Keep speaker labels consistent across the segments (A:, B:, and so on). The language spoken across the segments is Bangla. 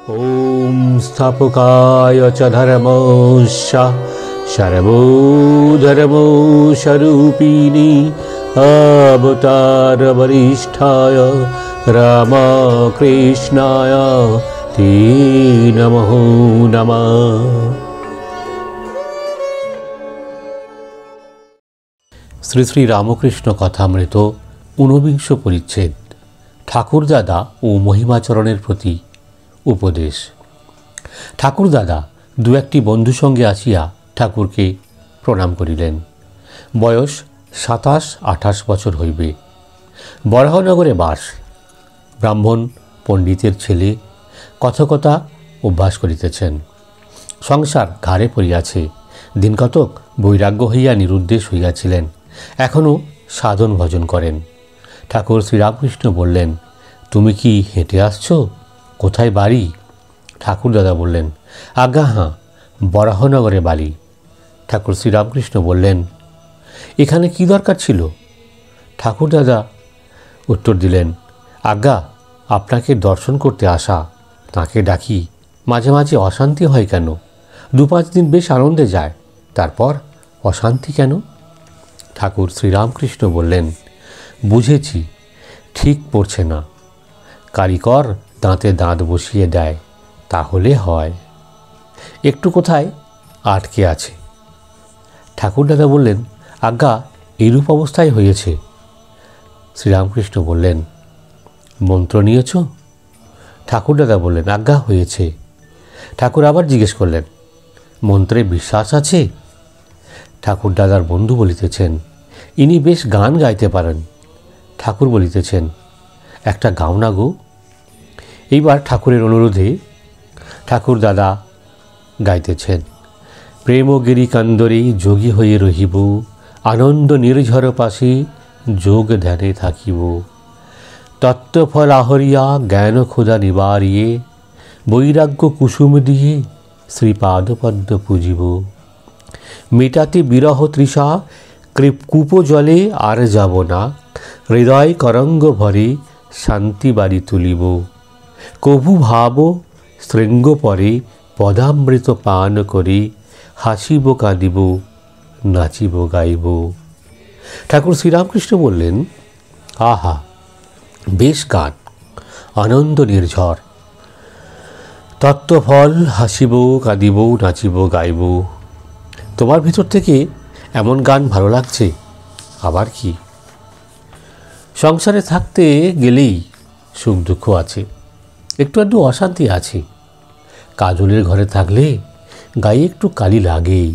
A: ॐ स्थापकाय च धर्मस्य सर्वधर्मो स्वरूपिणी अवतारवरिष्ठाय रामकृष्णाय ते नमः नमः। শ্রী শ্রী রামকৃষ্ণ কথামৃত ঊনবিংশ পরিচ্ছেদ। ঠাকুরদাদা ও মহিমাচরণের প্রতি উপদেশ। ঠাকুরদাদা দু একটি বন্ধু সঙ্গে আসিয়া ঠাকুরকে প্রণাম করিলেন। বয়স 27-28 বছর হইবে। বরাহনগরে বাস। ব্রাহ্মণ পণ্ডিতের ছেলে, কথকতা অভ্যাস করিতেছেন। সংসার ঘাড়ে পড়িয়াছে। দিনকতক বৈরাগ্য হইয়া নিরুদ্দেশ হইয়াছিলেন, এখনও সাধন ভজন করেন। ঠাকুর শ্রীরামকৃষ্ণ বললেন, তুমি কি হেঁটে আসছ? কোথায় বাড়ি? ঠাকুরদাদা বললেন, আজ্ঞা হাঁ, বরাহনগরে বাড়ি। ঠাকুর শ্রীরামকৃষ্ণ বললেন, এখানে কি দরকার ছিল? ঠাকুরদাদা উত্তর দিলেন, আজ্ঞা, আপনাকে দর্শন করতে আসা। তাঁকে ডাকি, মাঝে মাঝে অশান্তি হয় কেন? 2-5 দিন বেশ আনন্দে যায়, তারপর অশান্তি কেন? ঠাকুর শ্রীরামকৃষ্ণ বললেন, বুঝেছি, ঠিক পড়ছে না। কারিগর দাঁতে দাঁত বসিয়ে দেয়, তাহলে হয়। একটু কোথায় আটকে আছে। ঠাকুরদাদা বললেন, আজ্ঞা, এইরূপ অবস্থায় হয়েছে। শ্রীরামকৃষ্ণ বললেন, মন্ত্র নিয়েছ? ঠাকুরদাদা বললেন, আজ্ঞা, হয়েছে। ঠাকুর আবার জিজ্ঞেস করলেন, মন্ত্রে বিশ্বাস আছে? ঠাকুরদাদার বন্ধু বলিতেছেন, ইনি বেশ গান গাইতে পারেন। ঠাকুর বলিতেছেন, একটা গাও না গো। এইবার ঠাকুরের অনুরোধে ঠাকুরদাদা গাইতেছেন, প্রেমগিরি কান্দরে যোগী হয়ে রহিব, আনন্দ নির্ঝর পাশে যোগ ধ্যানে থাকিব, তত্ত্বফল আহরিয়া জ্ঞান ক্ষুধা নিবারিয়ে, বৈরাগ্য কুসুম দিয়ে শ্রীপাদপদ্ম পুজিব, মেটাতে বিরহ তৃষা কূপ জলে আর যাব না, হৃদয় করঙ্গ ভরে শান্তি বাড়ি তুলিব, কভু ভাব শৃঙ্গ পরে পদামৃত পান করে, হাসিব কাঁদিব নাচিব গাইব। ঠাকুর শ্রীরামকৃষ্ণ বললেন, আহা, বেশ গান, আনন্দ নির্ঝর, তত্ত্বফল, হাসিব কাঁদিব নাচিব গাইব। তোমার ভিতর থেকে এমন গান ভালো লাগছে, আবার কি? সংসারে থাকতে গেলেই সুখ দুঃখ আছে, একটু আধটু অশান্তি আছে। কাজলের ঘরে থাকলে গায়ে একটু কালি লাগেই।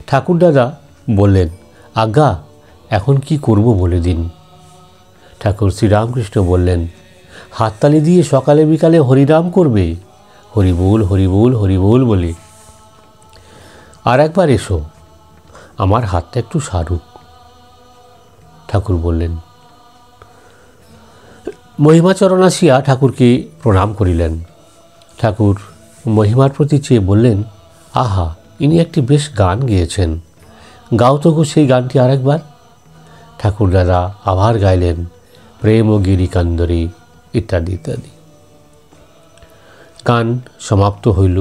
A: ঠাকুরদাদা বললেন, আজ্ঞা, এখন কি করব বলে দিন। ঠাকুর শ্রীরামকৃষ্ণ বললেন, হাততালি দিয়ে সকালে বিকালে হরিনাম করবে, হরিবোল হরিবোল হরিবোল বলে। আর একবার এসো, আমার হাতটা একটু সারুক। ঠাকুর বললেন। মহিমাচরণ আসিয়া ঠাকুরকে প্রণাম করিলেন। ঠাকুর মহিমার প্রতি চেয়ে বললেন, আহা, ইনি একটি বেশ গান গেয়েছেন, গাও তো গো সেই গানটি আরেকবার। ঠাকুরদাদা আবার গাইলেন, প্রেম ও গিরি কান্দরে ইত্যাদি ইত্যাদি। গান সমাপ্ত হইল।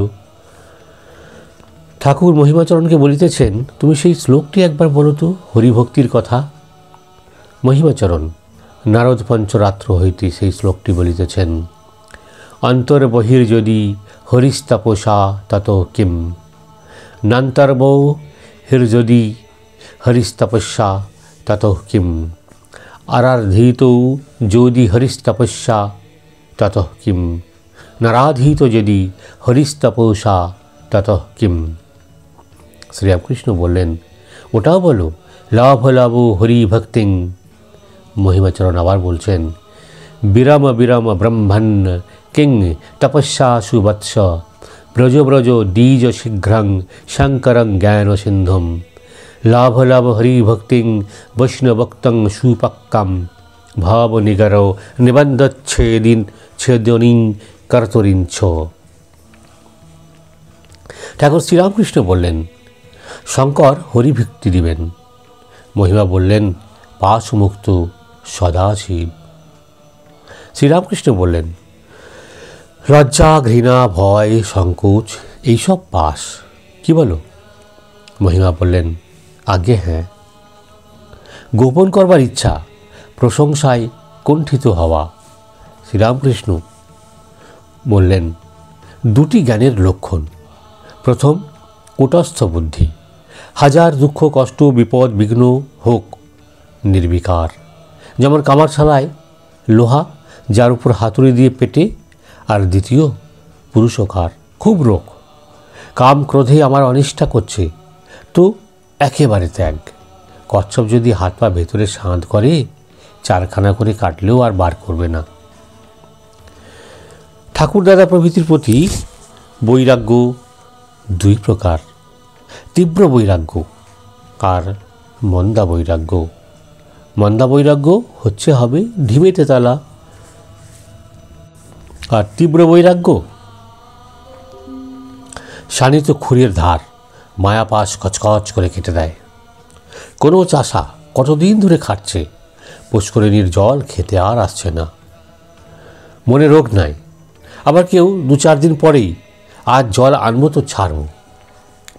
A: ঠাকুর মহিমাচরণকে বলিতেছেন, তুমি সেই শ্লোকটি একবার বলো তো, হরিভক্তির কথা। মহিমাচরণ নারদ পঞ্চরাত্র হইতে সেই শ্লোকটি বলিতেছেন, অন্তর বহির যদি হরিস্তাপসা তত কিম, নান্তর্ব হির যদি হরিস্তপস্যা তত কিম, আরাধীত যদি হরিস্তপস্যা তত কিম, নারাধীত যদি হরিস্তপসা তত কিম। শ্রীরামকৃষ্ণ বললেন, ওটাও বলো, লাভ লাভ হরিভক্তিং। মহিমাচরণ আবার বলছেন, বিরম বিরম ব্রহ্মণ কিং তপস্যা সুবৎস, ব্রজ ব্রজ দ্বিজ শীঘ্রং শঙ্করং জ্ঞান সিন্ধুম, লাভ লাভ হরিভক্তিং বৈষ্ণবক্তং সুপক্কম, ভাব নিগর নিবন্ধচ্ছেদিন ছেদনিং কর্তরিঞ্চ। ঠাকুর শ্রীরামকৃষ্ণ বললেন, শঙ্কর হরিভক্তি দিবেন। মহিমা বললেন, পাশমুক্ত সদাশিব। শ্রীরামকৃষ্ণ বললেন, লজ্জা, ঘৃণা, ভয়, সংকোচ এইসব পাস, কি বলো? মহিমা বললেন, আগে হ্যাঁ। গোপন করবার ইচ্ছা, প্রশংসায় কুণ্ঠিত হওয়া। শ্রীরামকৃষ্ণ বললেন, দুটি জ্ঞানের লক্ষণ। প্রথম, কূটস্থ বুদ্ধি। হাজার দুঃখ, কষ্ট, বিপদ, বিঘ্ন হোক, নির্বিকার। যেমন কামারশালায় লোহা, যার উপর হাতুড়ি দিয়ে পেটে। আর দ্বিতীয়, পুরুষকার, খুব রোগ, কাম ক্রোধে আমার অনিষ্ঠা করছে, তো একেবারে ত্যাগ। কচ্ছপ যদি হাত পা ভেতরে সাঁধ করে, চারখানা করে কাটলেও আর বার করবে না। ঠাকুরদাদা প্রভৃতির প্রতি বৈরাগ্য দুই প্রকার, তীব্র বৈরাগ্য আর মন্দা বৈরাগ্য। মন্দা বৈরাগ্য হবে ঢিমে তেতালা, আর তীব্র বৈরাগ্য শানিত খুঁড়ের ধার, মায়াপাশ কচকচ করে কেটে দেয়। কোনো চাষা কতদিন ধরে খাটছে, পুষ্করিণীর জল খেতে আর আসছে না, মনে রোগ নাই। আবার কেউ 2-4 দিন পরেই আজ জল আনবো তো ছাড়ব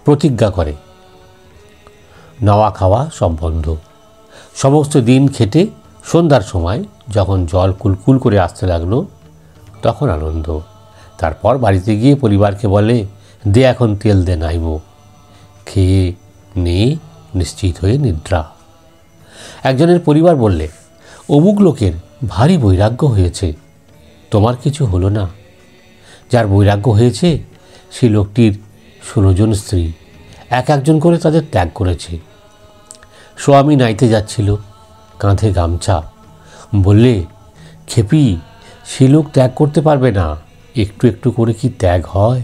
A: প্রতিজ্ঞা করে। নাওয়া খাওয়া সব বন্ধ। সমস্ত দিন খেটে সন্ধ্যার সময় যখন জল কুলকুল করে আসতে লাগলো, তখন আনন্দ। তারপর বাড়িতে গিয়ে পরিবারকে বলে, দে এখন তেল দে নাইব। খেয়ে নিয়ে নিশ্চিত হয়ে নিদ্রা। একজনের পরিবার বললে, অমুক লোকের ভারী বৈরাগ্য হয়েছে, তোমার কিছু হলো না? যার বৈরাগ্য হয়েছে সেই লোকটির 16 জন স্ত্রী, একজন করে তাদের ত্যাগ করেছে। স্বামী নাইতে যাচ্ছিল, কাঁধে গামছা। বললে, খেপি, সে লোক ত্যাগ করতে পারবে না, একটু একটু করে কি ত্যাগ হয়?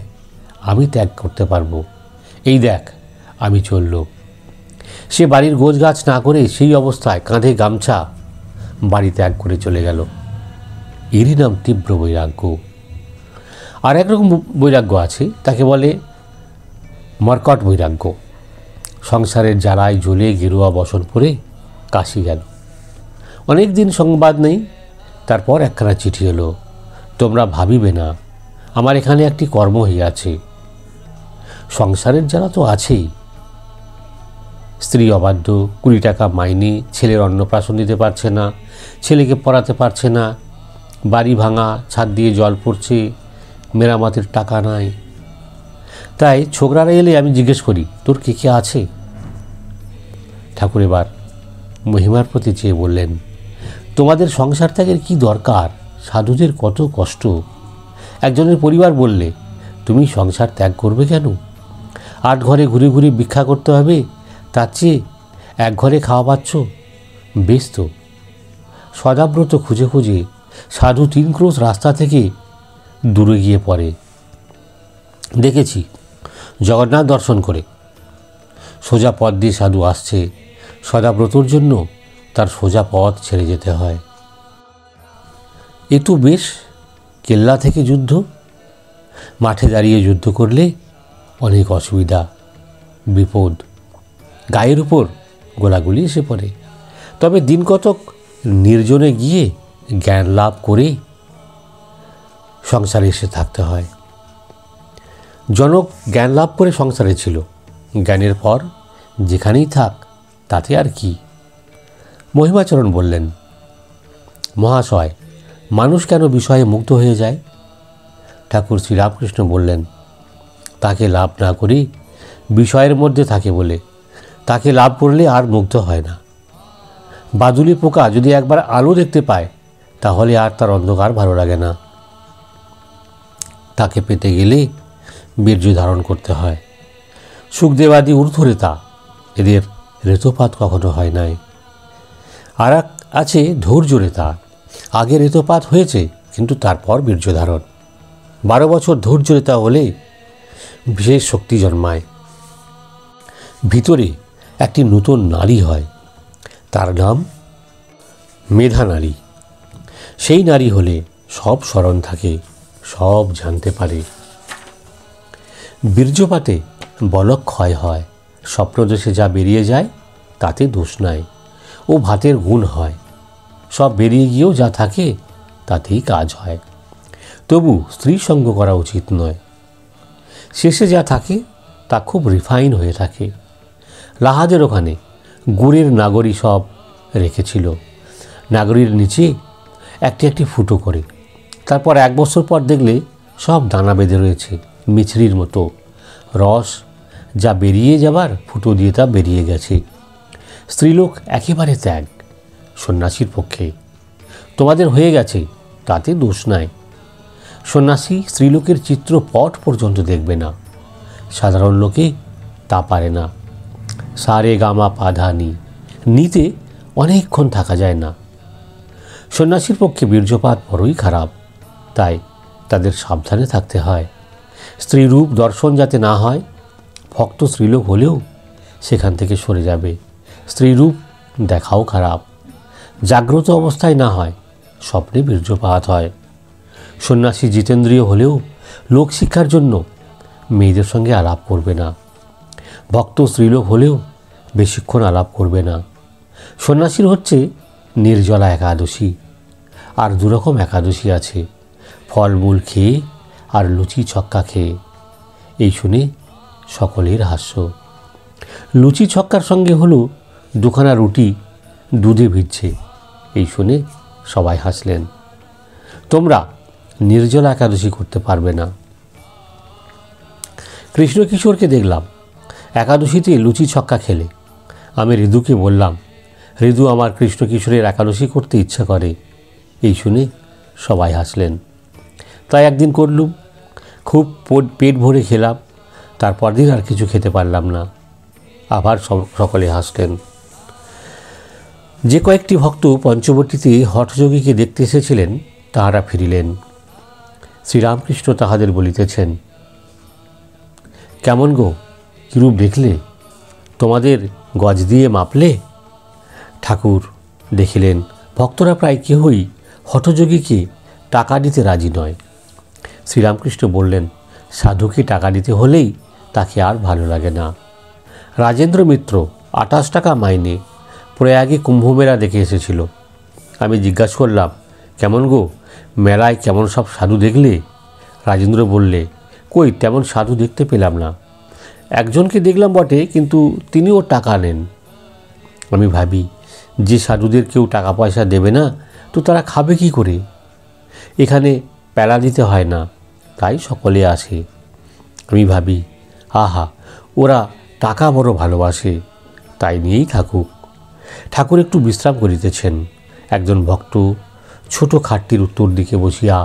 A: আমি ত্যাগ করতে পারবো, এই দেখ আমি চলল। সে বাড়ির গোছগাছ না করে সেই অবস্থায় কাঁধে গামছা বাড়ি ত্যাগ করে চলে গেল। এরই নাম তীব্র বৈরাগ্য। আর একরকম বৈরাগ্য আছে, তাকে বলে মর্কট বৈরাগ্য। সংসারের জ্বালায় জ্বলে গেরুয়া বসন পরে কাশি গেল। অনেক দিন সংবাদ নেই, তারপর একখানা চিঠি এলো, তোমরা ভাবিবে না, আমার এখানে একটি কর্ম হইয়াছে। সংসারের জ্বালা তো আছেই, স্ত্রী অবাধ্য, 20 টাকা মাইনে, ছেলের অন্নপ্রাশন দিতে পারছে না, ছেলেকে পড়াতে পারছে না, বাড়ি ভাঙা, ছাদ দিয়ে জল পড়ছে, মেরামতের টাকা নাই। তাই ছোকরারা এলে আমি জিজ্ঞেস করি, তোর কে কে আছে? ঠাকুর এবার মহিমার প্রতি চেয়ে বললেন, তোমাদের সংসার ত্যাগের কি দরকার? সাধুদের কত কষ্ট। একজনের পরিবার বললে, তুমি সংসার ত্যাগ করবে কেন? 8 ঘরে ঘুরে ঘুরে ভিক্ষা করতে হবে, তার চেয়ে 1 ঘরে খাওয়া পাচ্ছ, বেশ তো। সদাব্রত খুঁজে খুঁজে সাধু 3 ক্রোশ রাস্তা থেকে দূরে গিয়ে পড়ে। দেখেছি জগন্নাথ দর্শন করে সোজা পথ দিয়ে সাধু আসছে, সদাব্রতর জন্য তার সোজা পথ ছেড়ে যেতে হয়। এ তো বেশ, কেল্লা থেকে যুদ্ধ। মাঠে দাঁড়িয়ে যুদ্ধ করলে অনেক অসুবিধা, বিপদ, গায়ের উপর গোলাগুলি এসে পড়ে। তবে দিন কতক নির্জনে গিয়ে জ্ঞান লাভ করে সংসারে এসে থাকতে হয়। জনক জ্ঞান লাভ করে সংসারে ছিল, জ্ঞানের পর যেখানেই থাক তাতে আর কি। মহিমাচরণ বললেন, মহাশয়, মানুষ কেন বিষয়ে মুগ্ধ হয়ে যায়? ঠাকুর শ্রীরামকৃষ্ণ বললেন, তাকে লাভ না করি বিষয়ের মধ্যে থাকে বলে। তাকে লাভ করলে আর মুগ্ধ হয় না। বাদুলি পোকা যদি একবার আলো দেখতে পায়, তাহলে আর তার অন্ধকার ভালো লাগে না। তাকে পেতে গেলে বীর্য ধারণ করতে হয়। সুখদেবাদী ঊর্ধ্বরেতা, এদের রেতোপাত কখনো হয় নাই। আর আছে ধৈর্যরেতা, আগে রেতোপাত হয়েছে কিন্তু তারপর বীর্য ধারণ। 12 বছর ধৈর্যরেতা হলে বিশেষ শক্তি জন্মায়, ভিতরে একটি নূতন নারী হয়, তার নাম মেধা নারী। সেই নারী হলে সব স্মরণ থাকে, সব জানতে পারে। বীর্যপাতে বলক ক্ষয় হয়, স্বপ্নদোষে যা বেরিয়ে যায় তাতে দোষ নাই, ও ভাতের গুণ হয়। সব বেরিয়ে গিয়েও যা থাকে তাতেই কাজ হয়। তবু স্ত্রী সঙ্গ করা উচিত নয়। শেষে যা থাকে তা খুব রিফাইন হয়ে থাকে। লাহাজের ওখানে গুড়ের নাগরি সব রেখেছিল। নাগরির নিচে একটি একটি ফুটো করে। তারপর 1 বছর পর দেখলে সব দানা বেঁধে রয়েছে মিছরির মতো। রস যা বেরিয়ে যাবার ফুটো দিয়ে তা বেরিয়ে গেছে। স্ত্রীলোক একেবারে ত্যাগ, সন্ন্যাসীর পক্ষে। তোমাদের হয়ে গেছে, তাতে দোষ নাই। সন্ন্যাসী স্ত্রীলোকের চিত্রপট পর্যন্ত দেখবে না। সাধারণ লোকে তা পারে না। সারে গামা পাধা নিতে অনেকক্ষণ থাকা যায় না। সন্ন্যাসীর পক্ষে বীর্যপাত বড়ই খারাপ, তাই তাদের সাবধানে থাকতে হয়। স্ত্রীরূপ দর্শন যাতে না হয়। ভক্ত স্ত্রীলোক হলেও সেখান থেকে সরে যাবে। স্ত্রীরূপ দেখাও খারাপ। জাগ্রত অবস্থায় না হয়, স্বপ্নে বীর্যপাত হয়। সন্ন্যাসী জিতেন্দ্রীয় হলেও লোকশিক্ষার জন্য মেয়েদের সঙ্গে আলাপ করবে না। ভক্ত স্ত্রীলোক হলেও বেশিক্ষণ আলাপ করবে না। সন্ন্যাসীর হচ্ছে নির্জলা একাদশী। আর 2 রকম একাদশী আছে, ফলমূল খেয়ে আর লুচি ছক্কা খেয়ে। এই শুনে সকলের হাস্য। লুচি ছক্কার সঙ্গে হলো 2খানা রুটি দুধে ভিজছে। এই শুনে সবাই হাসলেন। তোমরা নির্জলা একাদশী করতে পারবে না। কৃষ্ণ কিশোরকে দেখলাম একাদশীতে লুচি ছক্কা খেলে। আমি ঋদুকে বললাম, ঋদু, আমার কৃষ্ণ কিশোরের একাদশী করতে ইচ্ছা করে। এই শুনে সবাই হাসলেন। তাই একদিন করলুম। খুব পেট ভরে খেলাম। তারপর দিন আর কিছু খেতে পারলাম না। আবার সকলে হাসলেন। যে কয়েকটি ভক্ত পঞ্চবটিতে হঠযোগীকে দেখতে এসেছিলেন তাহারা ফিরিলেন। শ্রীরামকৃষ্ণ তাহাদের বলিতেছেন, কেমন গো, কিরূপ দেখলে? তোমাদের গজ দিয়ে মাপলে? ঠাকুর দেখিলেন ভক্তরা প্রায় কেহই হঠযোগীকে টাকা দিতে রাজি নয়। শ্রীরামকৃষ্ণ বললেন, সাধুকে টাকা দিতে হলেই তাকে আর ভালো লাগে না। রাজেন্দ্র মিত্র 28 টাকা মাইনে প্রয়াগে কুম্ভমেলা দেখে এসেছিল। আমি জিজ্ঞাসা করলাম, কেমন গো, মেলায় কেমন সব সাধু দেখলে? রাজেন্দ্র বললে, কই তেমন সাধু দেখতে পেলাম না। একজনকে দেখলাম বটে, কিন্তু তিনিও টাকা নেন। আমি ভাবি, যে সাধুদের কেউ টাকা পয়সা দেবে না তো তারা খাবে কি করে? এখানে পেলা দিতে হয় না, তাই সকলে আসে। আমি ভাবি, আহা, ওরা টাকা বড় ভালোবাসে, তাই নিয়েই থাকুক। ঠাকুর একটু বিশ্রাম করিতেছেন। একজন ভক্ত ছোট খাটটির উত্তর দিকে বসিয়া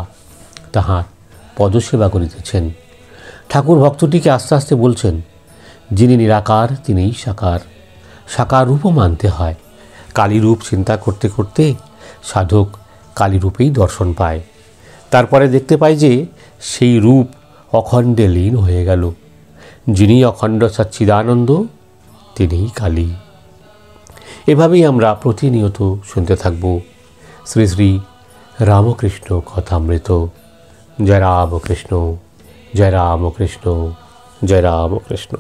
A: তাহার পদসেবা করিতেছেন। ঠাকুর ভক্তটিকে আস্তে আস্তে বলছেন, যিনি নিরাকার তিনিই সাকার। সাকার রূপও মানতে হয়। কালী রূপ চিন্তা করতে করতে সাধক কালী রূপেই দর্শন পায়। তারপরে দেখতে পায় যে সেই রূপ অখণ্ডে লীন হয়ে গেল। যিনি অখণ্ড সচ্চিদানন্দ তিনিই কালী। এভাবেই আমরা প্রতিনিয়ত শুনতে থাকব শ্রী শ্রী রামকৃষ্ণ কথামৃত। জয় রামকৃষ্ণ, জয় রামকৃষ্ণ, জয় রামকৃষ্ণ।